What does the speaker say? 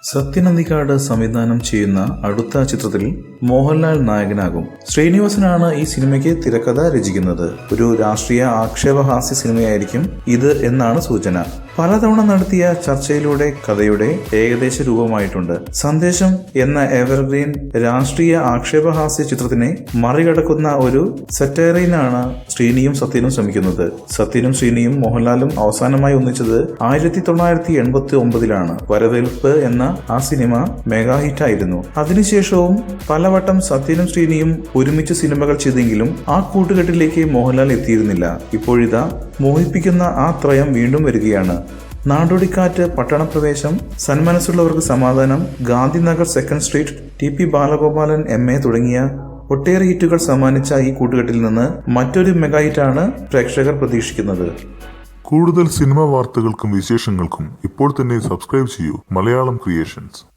സത്യൻ അന്തിക്കാട് സംവിധാനം ചെയ്യുന്ന അടുത്ത ചിത്രത്തിൽ മോഹൻലാൽ നായകനാകും. ശ്രീനിവാസനാണ് ഈ സിനിമയ്ക്ക് തിരക്കഥ രചിക്കുന്നത്. ഒരു രാഷ്ട്രീയ ആക്ഷേപഹാസ്യ സിനിമയായിരിക്കും ഇത് എന്നാണ് സൂചന. പലതവണ നടത്തിയ ചർച്ചയിലൂടെ കഥയുടെ ഏകദേശ രൂപമായിട്ടുണ്ട്. സന്ദേശം എന്ന എവർഗ്രീൻ രാഷ്ട്രീയ ആക്ഷേപഹാസ്യ ചിത്രത്തിനെ മറികടക്കുന്ന ഒരു സെറ്റൈറിനാണ് ശ്രീനിയും സത്യനും ശ്രമിക്കുന്നത്. സത്യനും ശ്രീനിയും മോഹൻലാലും അവസാനമായി ഒന്നിച്ചത് 1989 വരവേൽപ്പ് എന്ന ആ സിനിമ മെഗാ ഹിറ്റായിരുന്നു. അതിനുശേഷവും പലവട്ടം സത്യനും ശ്രീനിയും ഒരുമിച്ച് സിനിമകൾ ചെയ്തെങ്കിലും ആ കൂട്ടുകെട്ടിലേക്ക് മോഹൻലാൽ എത്തിയിരുന്നില്ല. ഇപ്പോഴിതാ മോഹിപ്പിക്കുന്ന ആ ത്രയം വീണ്ടും വരികയാണ്. നാടോടിക്കാറ്റ്, പട്ടണപ്രവേശം, സന്മനസ്സുള്ളവർക്ക് സമാധാനം, Gandhinagar, second street, TP Balagopalan MA തുടങ്ങിയ ഒട്ടേറെ ഹിറ്റുകൾ സമ്മാനിച്ച ഈ കൂട്ടുകെട്ടിൽ നിന്ന് മറ്റൊരു മെഗാ ഹിറ്റാണ് പ്രേക്ഷകർ പ്രതീക്ഷിക്കുന്നത്. കൂടുതൽ സിനിമാ വാർത്തകൾക്കും വിശേഷങ്ങൾക്കും ഇപ്പോൾ തന്നെ സബ്സ്ക്രൈബ് ചെയ്യൂ മലയാളം ക്രിയേഷൻസ്.